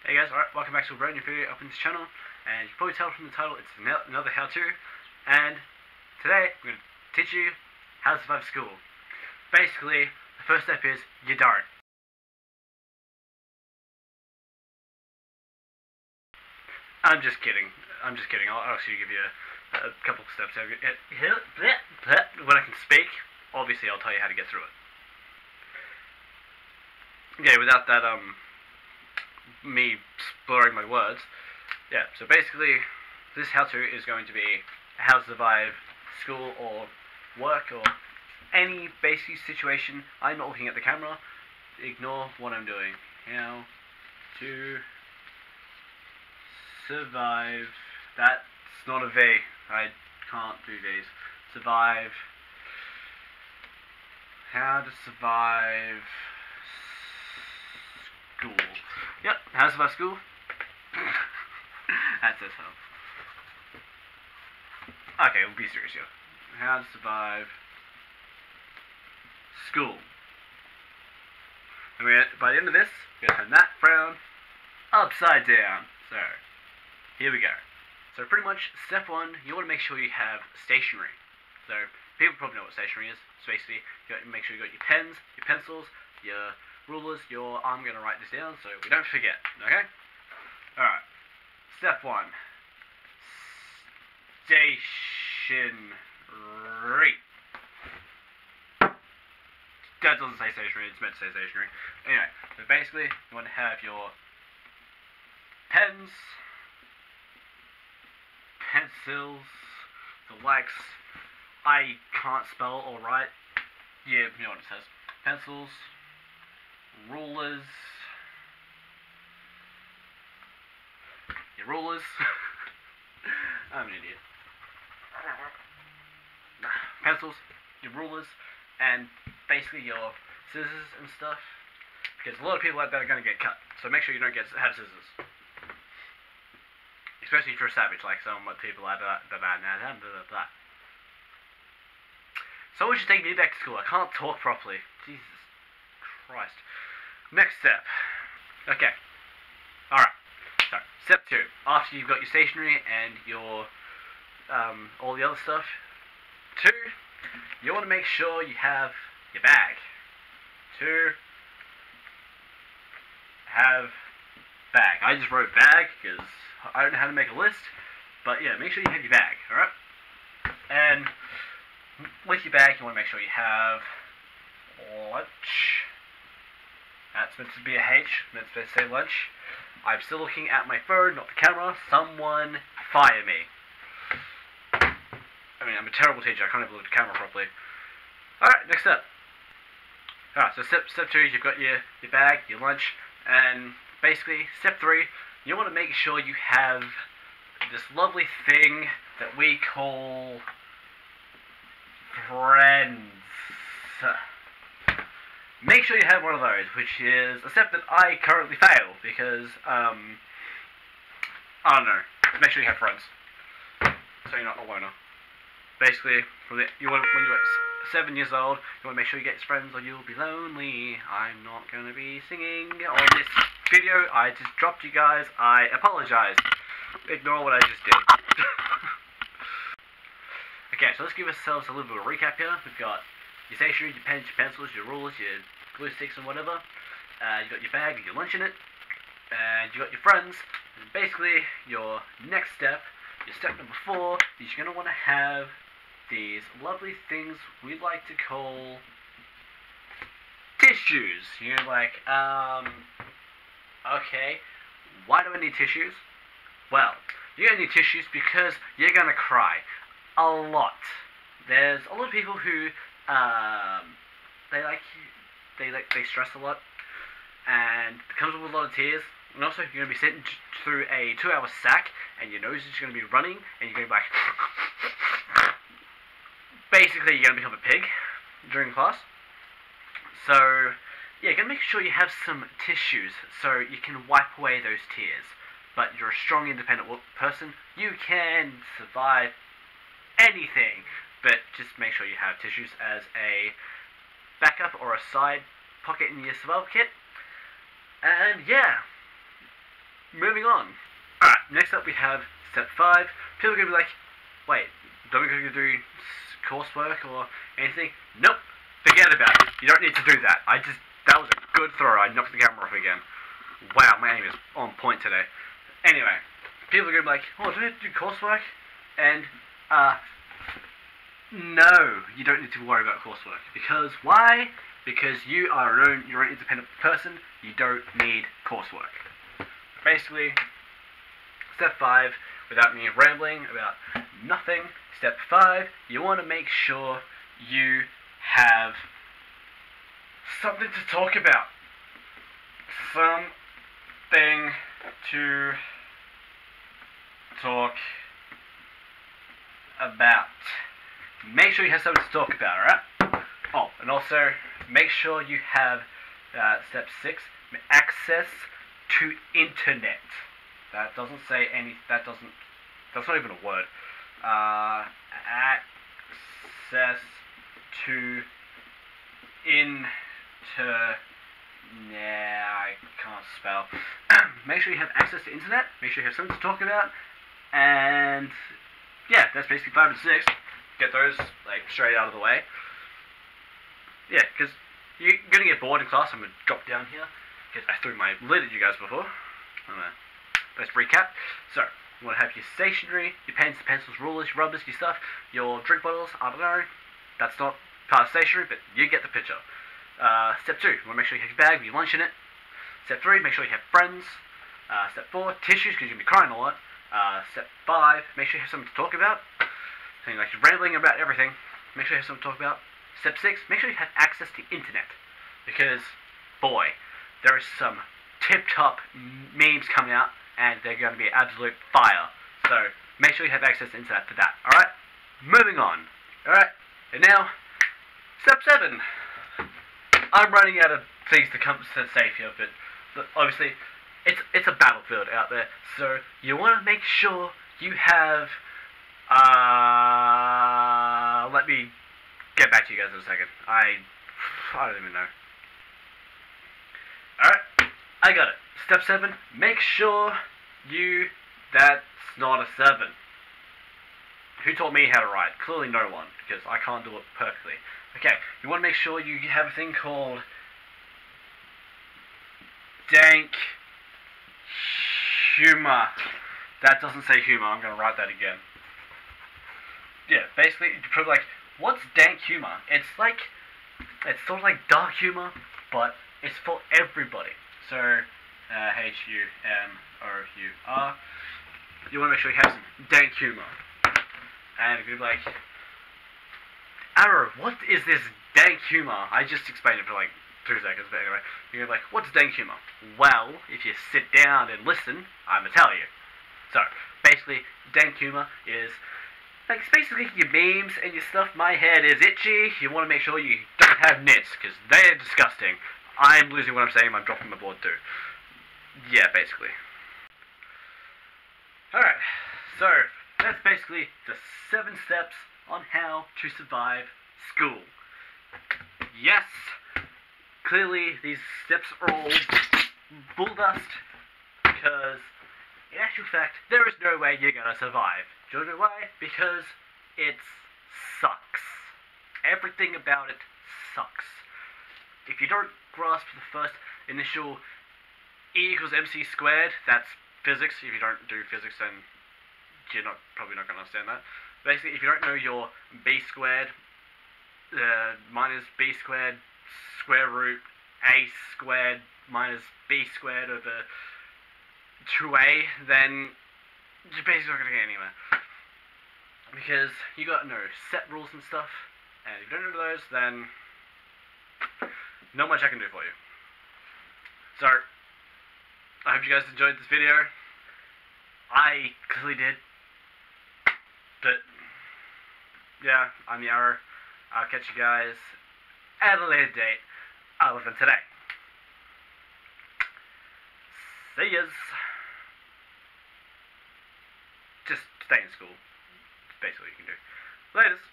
Hey guys, alright, welcome back to a brand new video up on this channel, and you can probably tell from the title it's another how-to, and today I'm going to teach you how to survive school. Basically, the first step is you don't. I'm just kidding, I'll actually give you a couple of steps. When I can speak, obviously I'll tell you how to get through it. Okay, without that, me blurring my words. Yeah, so basically, this how-to is going to be how to survive school or work or any basic situation. I'm not looking at the camera. Ignore what I'm doing. How to survive. That's not a V. I can't do these. Survive. How to survive school. Yep, how to survive school. That's it. Okay, we'll be serious here. How to survive school. And by the end of this, we're going to turn that frown upside down. So, here we go. So pretty much, step one, you want to make sure you have stationery. So, people probably know what stationery is. So basically, you got to make sure you got your pens, your pencils, your rulers, I'm going to write this down so we don't forget, okay? Alright, step one. Stationery. That doesn't say stationery, it's meant to say stationery. Anyway, so basically, you want to have your pens, pencils, the likes, I can't spell or write, yeah, you know what it says, pencils, rulers, your rulers, I'm an idiot, pencils, your rulers, and basically your scissors and stuff, because a lot of people like that are going to get cut, so make sure you don't have scissors, especially if you're a savage, like some people like that. Someone should take me back to school, I can't talk properly, Jesus Christ. Next step. Okay. Alright. So, step 2. After you've got your stationery and your, all the other stuff. 2. You want to make sure you have your bag. 2. Have bag. I just wrote bag because I don't know how to make a list. But yeah, make sure you have your bag. Alright? And with your bag, you want to make sure you have lunch. That's meant to be a H, meant to say lunch. I'm still looking at my phone, not the camera. Someone fire me. I mean, I'm a terrible teacher, I can't even look at the camera properly. Alright, next step. Alright, so step 2, you've got your bag, your lunch, and basically, step 3, you want to make sure you have this lovely thing that we call friends. Make sure you have one of those, which is a step that I currently fail, because, I don't know, make sure you have friends, so you're not a loner. Basically, when you're 7 years old, you want to make sure you get friends or you'll be lonely. I'm not going to be singing on this video, I just dropped you guys, I apologize. Ignore what I just did. Okay, so let's give ourselves a little bit of a recap here. We've got your stationery, your pens, your pencils, your rulers, your glue sticks and whatever. You've got your bag with your lunch in it. And you've got your friends. And basically, your next step, your step number 4, is you're going to want to have these lovely things we like to call tissues. You're like, okay, why do I need tissues? Well, you're going to need tissues because you're going to cry. A lot. There's a lot of people who, they stress a lot, and it comes with a lot of tears, and also you're going to be sitting through a 2-hour sack, and your nose is going to be running, and you're going to be like, basically you're going to become a pig during class. So, yeah, you're going to make sure you have some tissues, so you can wipe away those tears, but you're a strong, independent person, you can survive anything, but just make sure you have tissues as a backup or a side pocket in your survival kit. And yeah, moving on. Alright, next up we have step 5. People are going to be like, wait, don't we go do coursework or anything? Nope, forget about it. You don't need to do that. That was a good throw. I knocked the camera off again. Wow, my aim is on point today. Anyway, people are going to be like, oh, do we have to do coursework? And, no, you don't need to worry about coursework. Because, why? Because you are your own independent person. You don't need coursework. Basically, step 5, without me rambling about nothing, step 5, you want to make sure you have something to talk about. Something to talk about. Make sure you have something to talk about, alright? Oh, and also, make sure you have, step 6, access to internet. That doesn't say any, that's not even a word. Access to I can't spell. Make sure you have access to internet, make sure you have something to talk about, and yeah, that's basically 5 and 6. Get those, like, straight out of the way. Yeah, because you're going to get bored in class. I'm going to drop down here, because I threw my lid at you guys before. Let's recap. So, you want to have your stationery, your pens, pencils, rulers, rubbers, your stuff, your drink bottles, I don't know. That's not part of stationery, but you get the picture. Step 2, you want to make sure you have your bag with your lunch in it. Step 3, make sure you have friends. Step 4, tissues, because you're going to be crying a lot. Step 5, make sure you have something to talk about. Something like you're rambling about everything. Make sure you have something to talk about. Step 6, make sure you have access to internet. Because, boy, there is some tip-top memes coming out, and they're going to be absolute fire. So, make sure you have access to internet for that, alright? Moving on. Alright, and now, step 7. I'm running out of things to say here, but obviously, it's a battlefield out there, so you want to make sure you have, let me get back to you guys in a second. I don't even know. Alright, I got it. Step 7, make sure that's not a 7. Who taught me how to write? Clearly no one, because I can't do it perfectly. Okay, you want to make sure you have a thing called dank humor. That doesn't say humor, I'm going to write that again. Yeah, basically, you put like, what's dank humor? It's sort of like dark humor, but it's for everybody. So, H-U-M-O-U-R. You want to make sure you have some dank humor. And you're like, Arrow, what is this dank humor? I just explained it for like 2 seconds, but anyway. You're like, what's dank humor? Well, if you sit down and listen, I'm going to tell you. So, basically, dank humor is, like, it's basically your memes and your stuff. My head is itchy. You want to make sure you don't have nits, because they're disgusting. I'm losing what I'm saying. I'm dropping my board too. Yeah, basically. Alright, so that's basically the 7 steps on how to survive school. Yes, clearly these steps are all bull dust, because in actual fact, there is no way you're gonna survive. Do you know why? Because it sucks. Everything about it sucks. If you don't grasp the first initial E equals mc squared, that's physics. If you don't do physics, then you're probably not going to understand that. Basically, if you don't know your b squared minus b squared square root a squared minus b squared over 2a, then you're basically not going to get anywhere. Because you got to know set rules and stuff, and if you don't know those, then not much I can do for you. So, I hope you guys enjoyed this video. I clearly did. But, yeah, I'm the Arrow. I'll catch you guys at a later date, other than today. See yas. Just stay in school. That's basically what you can do. Laters.